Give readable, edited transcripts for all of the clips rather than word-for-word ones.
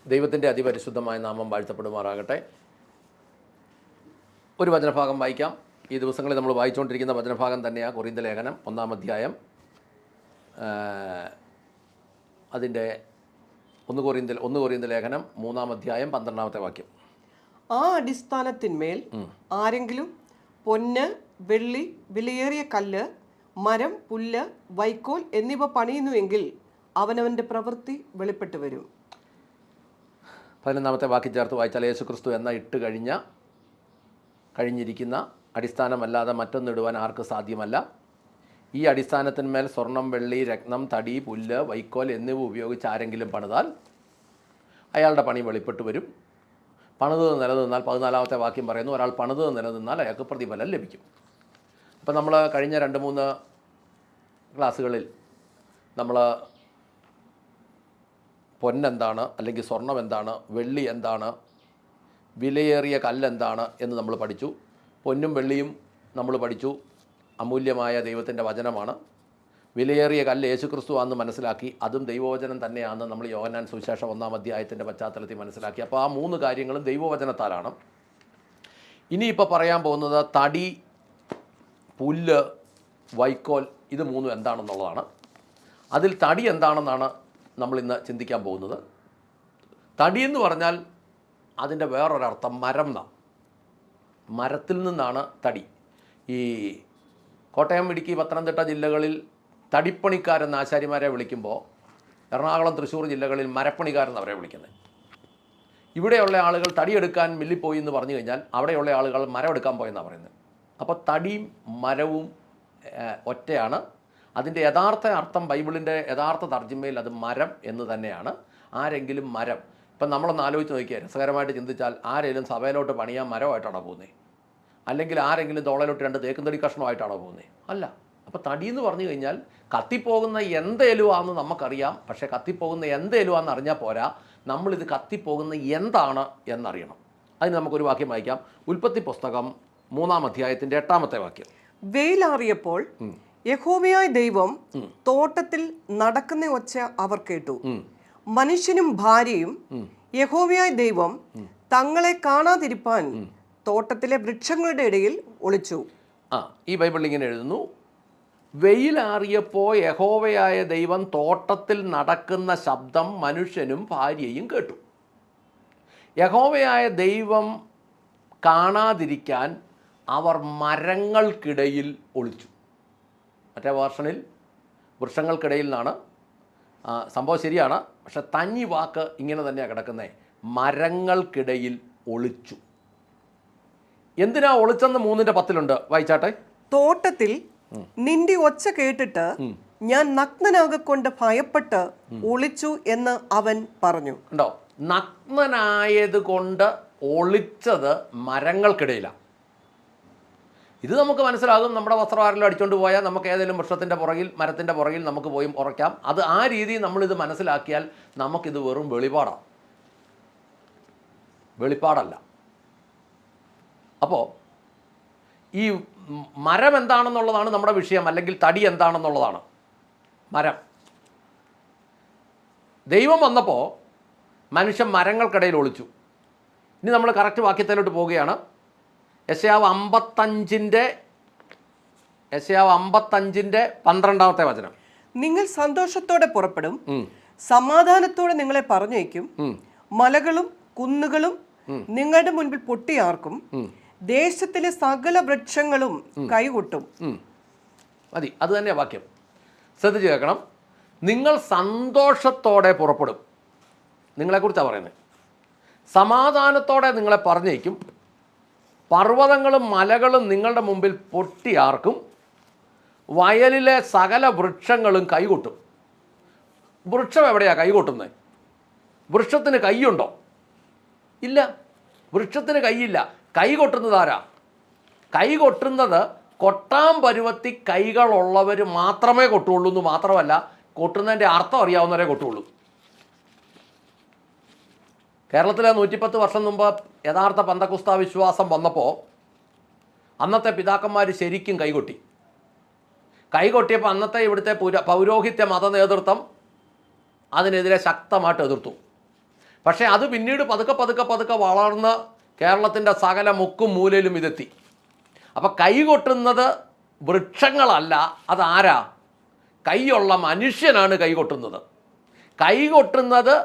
ദൈവത്തിൻ്റെ അതിപരിശുദ്ധമായ നാമം വാഴ്ത്തപ്പെടുമാറാകട്ടെ. ഒരു വചനഭാഗം വായിക്കാം. ഈ ദിവസങ്ങളിൽ നമ്മൾ വായിച്ചുകൊണ്ടിരിക്കുന്ന വചനഭാഗം തന്നെയാണ് കൊരിന്ത്യർ ലേഖനം 1-ാം അധ്യായം. അതിൻ്റെ 1 കൊരിന്ത്യർ ലേഖനം 3-ാം അധ്യായം 12-ാമത്തെ വാക്യം. ആ അടിസ്ഥാനത്തിന്മേൽ ആരെങ്കിലും പൊന്ന്, വെള്ളി, വിലയേറിയ കല്ല്, മരം, പുല്ല്, വൈക്കോൽ എന്നിവ പണിയുന്നുവെങ്കിൽ അവനവൻ്റെ പ്രവൃത്തി വെളിപ്പെട്ടു വരും. 11-ാമത്തെ വാക്യം ചേർത്ത് വായിച്ചാൽ, യേശുക്രിസ്തു എന്ന കഴിഞ്ഞിരിക്കുന്ന അടിസ്ഥാനമല്ലാതെ മറ്റൊന്നിടുവാൻ ആർക്ക് സാധ്യമല്ല. ഈ അടിസ്ഥാനത്തിന്മേൽ സ്വർണം, വെള്ളി, രത്നം, തടി, പുല്ല്, വൈക്കോൽ എന്നിവ ഉപയോഗിച്ച് ആരെങ്കിലും പണിതാൽ അയാളുടെ പണി വെളിപ്പെട്ടു വരും. പണിത് നിലനിന്നാൽ 14-ാമത്തെ വാക്യം പറയുന്നു, ഒരാൾ പണിത് നിലനിന്നാൽ അയാൾക്ക് പ്രതിഫലം ലഭിക്കും. അപ്പം നമ്മൾ കഴിഞ്ഞ 2-3 ക്ലാസ്സുകളിൽ നമ്മൾ പൊന്നെന്താണ്, അല്ലെങ്കിൽ സ്വർണം എന്താണ്, വെള്ളി എന്താണ്, വിലയേറിയ കല്ലെന്താണ് എന്ന് നമ്മൾ പഠിച്ചു. പൊന്നും വെള്ളിയും നമ്മൾ പഠിച്ചു, അമൂല്യമായ ദൈവത്തിൻ്റെ വചനമാണ്. വിലയേറിയ കല്ല് യേശുക്രിസ്തു ആണെന്ന് മനസ്സിലാക്കി, അതും ദൈവവചനം തന്നെയാണെന്ന് നമ്മൾ യോഹന്നാൻ സുവിശേഷം 1-ാം അധ്യായത്തിൻ്റെ പശ്ചാത്തലത്തിൽ മനസ്സിലാക്കി. അപ്പോൾ ആ 3 കാര്യങ്ങളും ദൈവവചനത്താലാണ്. ഇനിയിപ്പോൾ പറയാൻ പോകുന്നത് തടി, പുല്ല്, വൈക്കോൽ, ഇത് 3 എന്താണെന്നുള്ളതാണ്. അതിൽ തടി എന്താണെന്നാണ് നമ്മളിന്ന് ചിന്തിക്കാൻ പോകുന്നത്. തടി എന്ന് പറഞ്ഞാൽ അതിൻ്റെ വേറൊരർത്ഥം മരം എന്നാണ്. മരത്തിൽ നിന്നാണ് തടി. ഈ കോട്ടയം, ഇടുക്കി, പത്തനംതിട്ട ജില്ലകളിൽ തടിപ്പണിക്കാരെന്ന് ആശാരിമാരെ വിളിക്കുമ്പോൾ എറണാകുളം, തൃശ്ശൂർ ജില്ലകളിൽ മരപ്പണിക്കാരെന്ന് അവരെ വിളിക്കുന്നത്. ഇവിടെയുള്ള ആളുകൾ തടിയെടുക്കാൻ മില്ലിൽ പോയി എന്ന് പറഞ്ഞു കഴിഞ്ഞാൽ അവിടെയുള്ള ആളുകൾ മരം എടുക്കാൻ പോയെന്നാണ് പറയുന്നത്. അപ്പോൾ തടിയും മരവും ഒറ്റയാണ്. അതിൻ്റെ യഥാർത്ഥ അർത്ഥം, ബൈബിളിൻ്റെ യഥാർത്ഥ തർജ്ജിമയിൽ അത് മരം എന്ന് തന്നെയാണ്. ആരെങ്കിലും മരം, ഇപ്പം നമ്മളൊന്ന് ആലോചിച്ച് നോക്കിയാൽ രസകരമായിട്ട് ചിന്തിച്ചാൽ, ആരെങ്കിലും സഭയിലോട്ട് പണിയാൻ മരമായിട്ടാണോ പോകുന്നത്? അല്ലെങ്കിൽ ആരെങ്കിലും തോളയിലോട്ട് 2 തേക്കുംതടി കഷ്ണമായിട്ടാണോ പോകുന്നത്? അല്ല. അപ്പോൾ തടി എന്ന് പറഞ്ഞു കഴിഞ്ഞാൽ കത്തിപ്പോകുന്ന എന്തേലുവാന്ന് നമുക്കറിയാം. പക്ഷേ കത്തിപ്പോകുന്ന എന്തേലുവാന്ന് അറിഞ്ഞാൽ പോരാ, നമ്മളിത് കത്തിപ്പോകുന്ന എന്താണ് എന്നറിയണം. അതിന് നമുക്കൊരു വാക്യം വായിക്കാം. ഉൽപ്പത്തി പുസ്തകം 3-ാം അധ്യായത്തിൻ്റെ 8-ാമത്തെ വാക്യം. വെയിലാറിയപ്പോൾ യഹോവയായ ദൈവം തോട്ടത്തിൽ നടക്കുന്ന ഒച്ച അവർ കേട്ടു. മനുഷ്യനും ഭാര്യയും യഹോവയായ ദൈവം തങ്ങളെ കാണാതിരിപ്പാൻ തോട്ടത്തിലെ വൃക്ഷങ്ങളുടെ ഇടയിൽ ഒളിച്ചു. ഈ ബൈബിളിൽ ഇങ്ങനെ എഴുതുന്നു, വെയിലാറിയപ്പോൾ യഹോവയായ ദൈവം തോട്ടത്തിൽ നടക്കുന്ന ശബ്ദം മനുഷ്യനും ഭാര്യയും കേട്ടു. യഹോവയായ ദൈവം കാണാതിരിക്കാൻ അവർ മരങ്ങൾക്കിടയിൽ ഒളിച്ചു. മറ്റേ വേർഷനിൽ വൃക്ഷങ്ങൾക്കിടയിൽ നിന്നാണ്. സംഭവം ശരിയാണ്, പക്ഷെ തഞ്ഞി വാക്ക് ഇങ്ങനെ തന്നെയാണ് കിടക്കുന്നത്. മരങ്ങൾക്കിടയിൽ ഒളിച്ചു. എന്തിനാ ഒളിച്ചെന്ന് 3-ന്റെ 10-ലുണ്ട്. വായിച്ചാട്ടെ. തോട്ടത്തിൽ നിന്റെ ഒച്ച കേട്ടിട്ട് ഞാൻ നഗ്നനാകൊണ്ട് ഭയപ്പെട്ട് ഒളിച്ചു എന്ന് അവൻ പറഞ്ഞു. ഉണ്ടോ? നഗ്നനായത് കൊണ്ട് ഒളിച്ചത് മരങ്ങൾക്കിടയിലാണ്. ഇത് നമുക്ക് മനസ്സിലാകും. നമ്മുടെ വസ്ത്രം ആരെങ്കിലും അടിച്ചുകൊണ്ട് പോയാൽ നമുക്ക് ഏതെങ്കിലും വൃക്ഷത്തിൻ്റെ പുറകിൽ, മരത്തിൻ്റെ പുറകിൽ നമുക്ക് പോയി ഉറയ്ക്കാം. അത് ആ രീതിയിൽ നമ്മളിത് മനസ്സിലാക്കിയാൽ നമുക്കിത് വെറും വെളിപ്പാടല്ല. അപ്പോൾ ഈ മരം എന്താണെന്നുള്ളതാണ് നമ്മുടെ വിഷയം, അല്ലെങ്കിൽ തടി എന്താണെന്നുള്ളതാണ്. മരം. ദൈവം വന്നപ്പോൾ മനുഷ്യൻ മരങ്ങൾക്കിടയിൽ ഒളിച്ചു. ഇനി നമ്മൾ കറക്റ്റ് വാക്യത്തിലോട്ട് പോവുകയാണ്. യെശയ്യാവ് 55-ന്റെ 12-ാമത്തെ വചനം. നിങ്ങൾ സന്തോഷത്തോടെ പുറപ്പെടും, സമാധാനത്തോടെ നിങ്ങളെ പറഞ്ഞേക്കും. മലകളും കുന്നുകളും നിങ്ങളുടെ മുൻപിൽ പൊട്ടിയാർക്കും, ദേശത്തിലെ സകല വൃക്ഷങ്ങളും കൈകൊട്ടും. മതി, അത് തന്നെയാണ് വാക്യം. ശ്രദ്ധിച്ച് കേൾക്കണം. നിങ്ങൾ സന്തോഷത്തോടെ പുറപ്പെടും. നിങ്ങളെക്കുറിച്ചാണ് പറയുന്നത്. സമാധാനത്തോടെ നിങ്ങളെ പറഞ്ഞേക്കും. പർവ്വതങ്ങളും മലകളും നിങ്ങളുടെ മുമ്പിൽ പൊട്ടിയാർക്കും, വയലിലെ സകല വൃക്ഷങ്ങളും കൈകൊട്ടും. വൃക്ഷം എവിടെയാണ് കൈകൊട്ടുന്നത്? വൃക്ഷത്തിന് കൈയുണ്ടോ? ഇല്ല, വൃക്ഷത്തിന് കൈയില്ല. കൈകൊട്ടുന്നത് ആരാ? കൈകൊട്ടുന്നത് കൊട്ടാൻ പരുവത്തി കൈകളുള്ളവർ മാത്രമേ കൊട്ടുള്ളൂ എന്ന് മാത്രമല്ല, കൊട്ടുന്നതിൻ്റെ അർത്ഥം അറിയാവുന്നവരെ കൊട്ടുള്ളൂ. കേരളത്തിലെ 110 വർഷം മുമ്പ് യഥാർത്ഥ പെന്തക്കോസ്ത വിശ്വാസം വന്നപ്പോൾ അന്നത്തെ പിതാക്കന്മാർ ശരിക്കും കൈകൊട്ടി. കൈകൊട്ടിയപ്പോൾ അന്നത്തെ ഇവിടുത്തെ പൗരോഹിത്യ മത നേതൃത്വം അതിനെതിരെ ശക്തമായിട്ട് എതിർത്തു. പക്ഷേ അത് പിന്നീട് പതുക്കെ പതുക്കെ പതുക്കെ വളർന്ന് കേരളത്തിൻ്റെ സകല മുക്കും മൂലയിലും ഇതെത്തി. അപ്പം കൈകൊട്ടുന്നത് വൃക്ഷങ്ങളല്ല, അതാരാ? കൈയുള്ള മനുഷ്യനാണ് കൈകൊട്ടുന്നത്. കൈകൊട്ടുന്നത്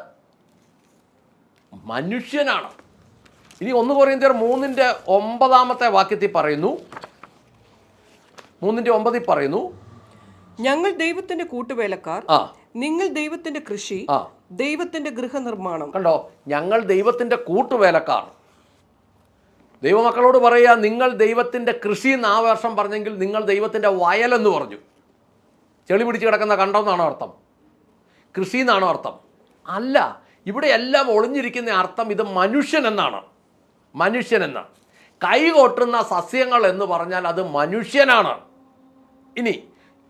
മനുഷ്യനാണ്. ഇനി 1 കൊരിന്ത്യർ 3:9 വാക്യത്തിൽ പറയുന്നു, 3:9 പറയുന്നു, ഞങ്ങൾ ദൈവത്തിന്റെ കൂട്ടുവേലക്കാർ, ആ നിങ്ങൾ ദൈവത്തിന്റെ കൃഷി, ആ ദൈവത്തിന്റെ ഗൃഹനിർമ്മാണം. കണ്ടോ, ഞങ്ങൾ ദൈവത്തിൻ്റെ കൂട്ടുവേലക്കാർ. ദൈവമക്കളോട് പറയുക, നിങ്ങൾ ദൈവത്തിൻ്റെ കൃഷി എന്ന് ആ വർഷം പറഞ്ഞെങ്കിൽ നിങ്ങൾ ദൈവത്തിൻ്റെ വയലെന്ന് പറഞ്ഞു. ചെളി പിടിച്ച് കിടക്കുന്ന കണ്ടമെന്നാണോ അർത്ഥം? കൃഷി എന്നാണോ അർത്ഥം? അല്ല, ഇവിടെ എല്ലാം ഒളിഞ്ഞിരിക്കുന്ന അർത്ഥം ഇത് മനുഷ്യൻ എന്നാണ്. മനുഷ്യനെന്ന് കൈകൊട്ടുന്ന സസ്യങ്ങൾ എന്ന് പറഞ്ഞാൽ അത് മനുഷ്യനാണ്. ഇനി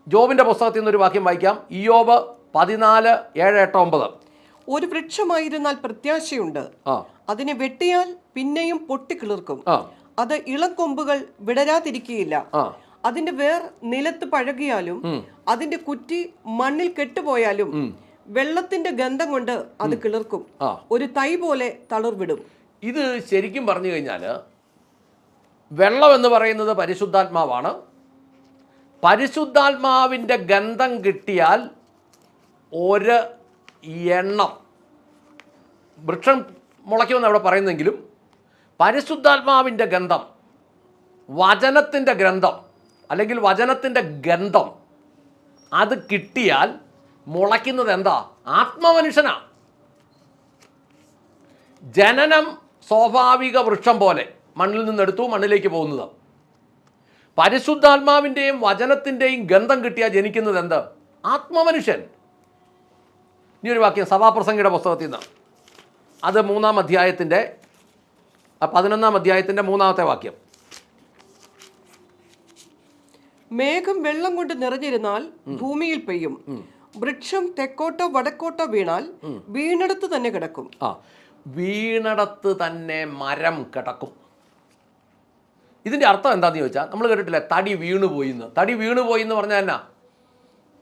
ജോബിൻ്റെ പുസ്തകത്തിൽ നിന്നൊരു വാക്യം വായിക്കാം. ഇയ്യോബ് 14:7-8-9. ഒരു വൃക്ഷമായിരുന്നാൽ പ്രത്യാശയുണ്ട്, അതിനെ വെട്ടിയാൽ പിന്നെയും പൊട്ടിക്കിളിർക്കും. അത് ഇളക്കൊമ്പുകൾ വിടരാതിരിക്കുകയില്ല. അതിന്റെ വേർ നിലത്ത് പഴകിയാലും അതിന്റെ കുറ്റി മണ്ണിൽ കെട്ടുപോയാലും വെള്ളത്തിന്റെ ഗന്ധം കൊണ്ട് അത് കിളിർക്കും. ഒരു തൈ പോലെ തളിർവിടും. ഇത് ശരിക്കും പറഞ്ഞു കഴിഞ്ഞാൽ വെള്ളം എന്ന് പറയുന്നത് പരിശുദ്ധാത്മാവാണ്. പരിശുദ്ധാത്മാവിൻ്റെ ഗന്ധം കിട്ടിയാൽ ഒരു എണ്ണം വൃക്ഷം മുളയ്ക്കുമെന്ന് അവിടെ പറയുന്നെങ്കിലും പരിശുദ്ധാത്മാവിൻ്റെ ഗന്ധം, വചനത്തിൻ്റെ ഗ്രന്ഥം അല്ലെങ്കിൽ വചനത്തിൻ്റെ ഗന്ധം അത് കിട്ടിയാൽ മുളയ്ക്കുന്നത് എന്താ? ആത്മമനുഷ്യനാ. ജനനം സ്വാഭാവിക വൃക്ഷം പോലെ മണ്ണിൽ നിന്നെടുത്തു മണ്ണിലേക്ക് പോകുന്നത്. പരിശുദ്ധാത്മാവിൻ്റെയും വചനത്തിൻ്റെയും ഗന്ധം കിട്ടിയാൽ ജനിക്കുന്നത് എന്ത്? ആത്മമനുഷ്യൻ. ഇനി ഒരു വാക്യം സഭാപ്രസംഗിയുടെ പുസ്തകത്തിൽ നിന്ന്, അത് 3-ാം അധ്യായത്തിൻ്റെ 11-ാം അധ്യായത്തിൻ്റെ 3-ാമത്തെ വാക്യം. മേഘം വെള്ളം കൊണ്ട് നിറഞ്ഞിരുന്നാൽ ഭൂമിയിൽ പെയ്യും, വൃക്ഷം തെക്കോട്ടോ വടക്കോട്ടോ വീണാൽ വീണടത്ത് തന്നെ കിടക്കും. വീണടത്ത് തന്നെ മരം കിടക്കും. ഇതിൻ്റെ അർത്ഥം എന്താണെന്ന് ചോദിച്ചാൽ, നമ്മൾ കേട്ടിട്ടില്ലേ തടി വീണുപോയി എന്ന്. തടി വീണുപോയി എന്ന് പറഞ്ഞാൽ എന്നാ?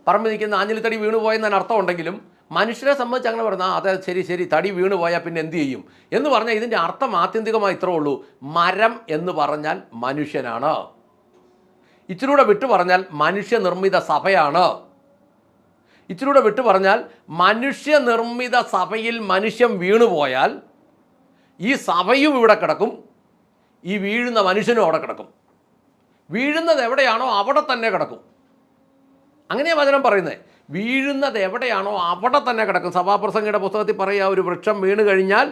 പറമ്പ് നിൽക്കുന്ന ആഞ്ഞിലി തടി വീണുപോയെന്നതിന് അർത്ഥം ഉണ്ടെങ്കിലും മനുഷ്യരെ സംബന്ധിച്ച് അങ്ങനെ പറഞ്ഞാൽ അതെ ശരി ശരി തടി വീണു പോയാൽ പിന്നെ എന്ത് ചെയ്യും എന്ന് പറഞ്ഞാൽ ഇതിൻ്റെ അർത്ഥം ആത്യന്തികമായി ഇത്രേ ഉള്ളൂ. മരം എന്ന് പറഞ്ഞാൽ മനുഷ്യനാണ്. ഇച്ചിലൂടെ വിട്ടു പറഞ്ഞാൽ മനുഷ്യനിർമ്മിത സഭയാണ്. ഇച്ചിലൂടെ വിട്ടു പറഞ്ഞാൽ മനുഷ്യനിർമ്മിത സഭയിൽ മനുഷ്യൻ വീണുപോയാൽ ഈ സഭയും ഇവിടെ കിടക്കും, ഈ വീഴുന്ന മനുഷ്യനും അവിടെ കിടക്കും. വീഴുന്നത് എവിടെയാണോ അവിടെ തന്നെ കിടക്കും. അങ്ങനെയാണ് വചനം പറയുന്നത്. വീഴുന്നത് എവിടെയാണോ അവിടെ തന്നെ കിടക്കും. സഭാപ്രസംഗിയുടെ പുസ്തകത്തിൽ പറയുക, ഒരു വൃക്ഷം വീണ് കഴിഞ്ഞാൽ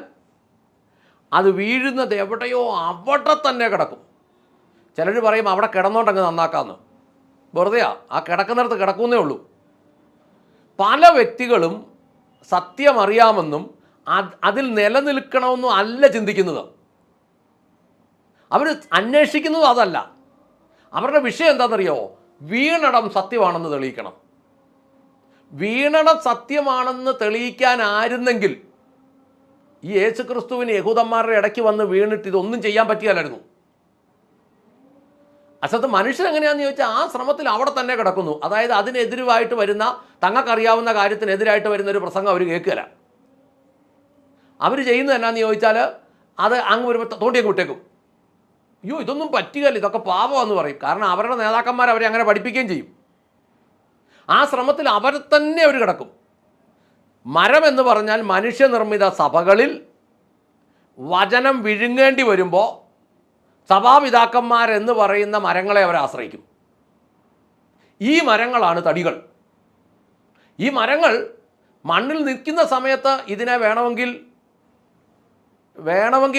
അത് വീഴുന്നത് എവിടെയോ അവിടെ തന്നെ കിടക്കും. ചിലർ പറയും അവിടെ കിടന്നോണ്ടങ്ങ് നന്നാക്കാമെന്ന്. വെറുതെയാ, ആ കിടക്കുന്നിടത്ത് കിടക്കുന്നേ ഉള്ളൂ. പല വ്യക്തികളും സത്യം അറിയാമെന്നും അതിൽ നിലനിൽക്കണമെന്നും അല്ല ചിന്തിക്കുന്നത്. അവർ അന്വേഷിക്കുന്നത് അതല്ല. അവരുടെ വിഷയം എന്താണെന്നറിയോ? വീണടം സത്യമാണെന്ന് തെളിയിക്കണം. വീണടം സത്യമാണെന്ന് തെളിയിക്കാനായിരുന്നെങ്കിൽ ഈ യേശുക്രിസ്തുവിന് യഹൂദന്മാരുടെ ഇടയ്ക്ക് വന്ന് വീണിട്ട് ഇതൊന്നും ചെയ്യാൻ പറ്റിയാലായിരുന്നു. അസത്ത് മനുഷ്യൻ എങ്ങനെയാണെന്ന് ചോദിച്ചാൽ ആ ശ്രമത്തിൽ അവിടെ തന്നെ കിടക്കുന്നു. അതായത് അതിനെതിരുമായിട്ട് വരുന്ന, തങ്ങൾക്കറിയാവുന്ന കാര്യത്തിനെതിരായിട്ട് വരുന്ന ഒരു പ്രസംഗം അവർ കേൾക്കുകയില്ല. അവർ ചെയ്യുന്നത് എന്നാന്ന് ചോദിച്ചാൽ അത് അങ്ങ് വരുമ്പോൾ തോണ്ടിയൊക്കെ വിട്ടേക്കും. അയ്യോ ഇതൊന്നും പറ്റുകയില്ല, ഇതൊക്കെ പാപമെന്ന് പറയും. കാരണം അവരുടെ നേതാക്കന്മാർ അവരെ അങ്ങനെ പഠിപ്പിക്കുകയും ചെയ്യും. ആ ശ്രമത്തിൽ അവർ തന്നെ അവർ കിടക്കും. മരം എന്ന് പറഞ്ഞാൽ മനുഷ്യനിർമ്മിത സഭകളിൽ വചനം വിഴുങ്ങേണ്ടി വരുമ്പോൾ സഭാപിതാക്കന്മാരെന്ന് പറയുന്ന മരങ്ങളെ അവർ ആശ്രയിക്കും. ഈ മരങ്ങളാണ് തടികൾ. ഈ മരങ്ങൾ മണ്ണിൽ നിൽക്കുന്ന സമയത്ത് ഇതിനെ വേണമെങ്കിൽ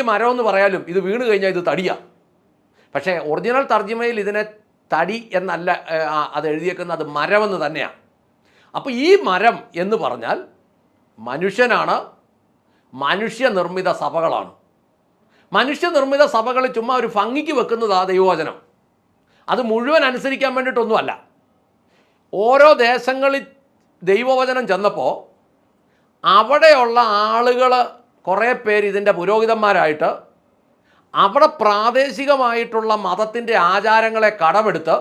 മരമെന്ന് പറയാലും ഇത് വീണ് കഴിഞ്ഞാൽ ഇത് തടിയാണ്. പക്ഷേ ഒറിജിനൽ തർജ്ജിമയിൽ ഇതിനെ തടി എന്നല്ല അത് എഴുതിയേക്കുന്നത്, അത് മരമെന്ന് തന്നെയാണ്. അപ്പോൾ ഈ മരം എന്ന് പറഞ്ഞാൽ മനുഷ്യനാണ്, മനുഷ്യനിർമ്മിത സഭകളാണ്. മനുഷ്യനിർമ്മിത സഭകൾ ചുമ്മാ ഒരു ഭംഗിക്ക് വെക്കുന്നതാണ് ദൈവവചനം. അത് മുഴുവൻ അനുസരിക്കാൻ വേണ്ടിയിട്ടൊന്നുമല്ല. ഓരോ ദേശങ്ങളിൽ ദൈവവചനം ചെന്നപ്പോൾ അവിടെയുള്ള ആളുകൾ കുറേ പേര് ഇതിൻ്റെ പുരോഹിതന്മാരായിട്ട് അവിടെ പ്രാദേശികമായിട്ടുള്ള മതത്തിൻ്റെ ആചാരങ്ങളെ കടമെടുത്ത്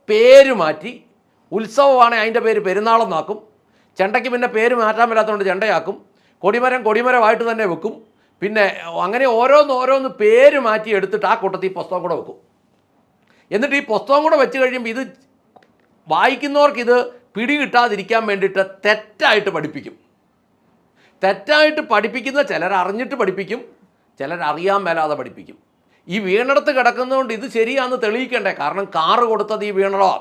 പേര് മാറ്റി, ഉത്സവമാണെങ്കിൽ അതിൻ്റെ പേര് പെരുന്നാളെന്നാക്കും, ചെണ്ടയ്ക്ക് പിന്നെ പേര് മാറ്റാൻ പറ്റാത്തതുകൊണ്ട് ചെണ്ടയാക്കും, കൊടിമരമായിട്ട് തന്നെ വെക്കും. പിന്നെ അങ്ങനെ ഓരോന്ന് പേര് മാറ്റി എടുത്തിട്ട് ആ കൂട്ടത്തിൽ ഈ പുസ്തകം കൂടെ വെക്കും. എന്നിട്ട് ഈ പുസ്തകം കൂടെ വെച്ച് കഴിയുമ്പോൾ ഇത് വായിക്കുന്നവർക്കിത് പിടികിട്ടാതിരിക്കാൻ വേണ്ടിയിട്ട് തെറ്റായിട്ട് പഠിപ്പിക്കും. തെറ്റായിട്ട് പഠിപ്പിക്കുന്ന ചിലർ അറിഞ്ഞിട്ട് പഠിപ്പിക്കും, ചിലർ അറിയാൻ മേലാതെ പഠിപ്പിക്കും. ഈ വീണിടത്ത് കിടക്കുന്നതുകൊണ്ട് ഇത് ശരിയാണെന്ന് തെളിയിക്കണ്ടേ? കാരണം കാറ് കൊടുത്തത് ഈ വീണിടവാ,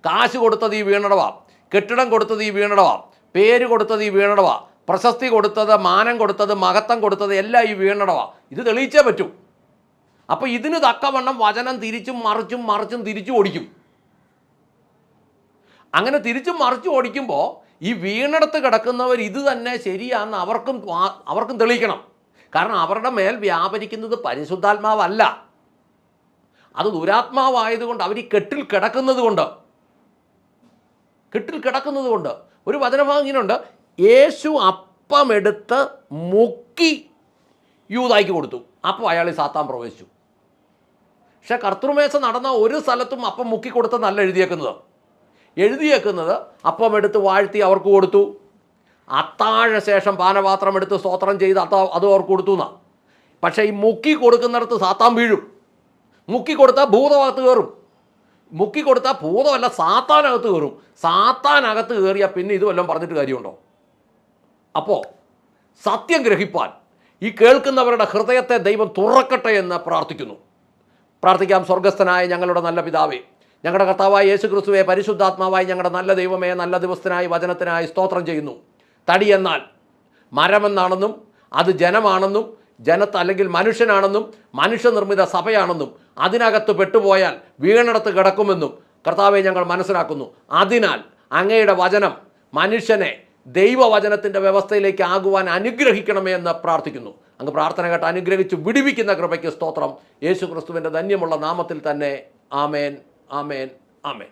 കാശ് കൊടുത്തത് ഈ വീണിടവാ, കെട്ടിടം കൊടുത്തത് ഈ വീണിടവാ, പേര് കൊടുത്തത് ഈ വീണിടവാ, പ്രശസ്തി കൊടുത്തത്, മാനം കൊടുത്തത്, മഹത്വം കൊടുത്തത് എല്ലാം ഈ വീണിടവാ. ഇത് തെളിയിച്ചേ പറ്റൂ. അപ്പോൾ ഇതിന് തക്കവണ്ണം വചനം തിരിച്ചും മറിച്ചും തിരിച്ചു ഓടിക്കും. അങ്ങനെ തിരിച്ചും മറിച്ചും ഓടിക്കുമ്പോൾ ഈ വീണിടത്ത് കിടക്കുന്നവർ ഇത് തന്നെ ശരിയാണെന്ന് അവർക്കും തെളിയിക്കണം. കാരണം അവരുടെ മേൽ വ്യാപരിക്കുന്നത് പരിശുദ്ധാത്മാവല്ല, അത് ദുരാത്മാവായതുകൊണ്ട് അവർ ഈ കെട്ടിൽ കിടക്കുന്നത് കൊണ്ട് ഒരു വചനഭാഗം ഇങ്ങനെയുണ്ട്: യേശു അപ്പമെടുത്ത് മുക്കി യൂദായ്ക്ക് കൊടുത്തു, അപ്പോൾ അയാൾ സാത്താൻ പ്രവേശിച്ചു. പക്ഷെ കർത്തൃമേശ നടന്ന ഒരു സ്ഥലത്തും അപ്പം മുക്കി കൊടുത്തെന്നല്ല എഴുതിയേക്കുന്നത് അപ്പം എടുത്ത് വാഴ്ത്തി അവർക്ക് കൊടുത്തു. അത്താഴ ശേഷം പാനപാത്രം എടുത്ത് സ്തോത്രം ചെയ്ത് അതും അവർക്ക് കൊടുത്തു എന്നാ. പക്ഷേ ഈ മുക്കി കൊടുക്കുന്നിടത്ത് സാത്താൻ വീഴും. മുക്കി കൊടുത്താൽ ഭൂതമകത്ത് കയറും. മുക്കി കൊടുത്താൽ ഭൂതമല്ല, സാത്താനകത്ത് കയറും. സാത്താനകത്ത് കയറിയാൽ പിന്നെ ഇത് വല്ലതും പറഞ്ഞിട്ട് കാര്യമുണ്ടോ? അപ്പോൾ സത്യം ഗ്രഹിപ്പാൻ ഈ കേൾക്കുന്നവരുടെ ഹൃദയത്തെ ദൈവം തുറക്കട്ടെ എന്ന് പ്രാർത്ഥിക്കാം. സ്വർഗസ്ഥനായ ഞങ്ങളുടെ നല്ല പിതാവേ, ഞങ്ങളുടെ കർത്താവായ യേശു ക്രിസ്തുവേ, പരിശുദ്ധാത്മാവായി ഞങ്ങളുടെ നല്ല ദൈവമേ, നല്ല ദിവസത്തിനായി വചനത്തിനായി സ്തോത്രം ചെയ്യുന്നു. തടി എന്നാൽ മരമെന്നാണെന്നും അത് ജനമാണെന്നും അല്ലെങ്കിൽ മനുഷ്യനാണെന്നും മനുഷ്യനിർമ്മിത സഭയാണെന്നും അതിനകത്ത് പെട്ടുപോയാൽ വീണിടത്ത് കിടക്കുമെന്നും കർത്താവെ ഞങ്ങൾ മനസ്സിലാക്കുന്നു. അതിനാൽ അങ്ങയുടെ വചനം മനുഷ്യനെ ദൈവവചനത്തിൻ്റെ വ്യവസ്ഥയിലേക്ക് ആകുവാൻ അനുഗ്രഹിക്കണമേ എന്ന് പ്രാർത്ഥിക്കുന്നു. അങ്ങ് പ്രാർത്ഥന കേട്ട് അനുഗ്രഹിച്ച് വിടുവിക്കുന്ന കൃപയ്ക്ക് സ്തോത്രം. യേശു ക്രിസ്തുവിൻ്റെ ധന്യമുള്ള നാമത്തിൽ തന്നെ. ആമേൻ, ആമേൻ, ആമേൻ.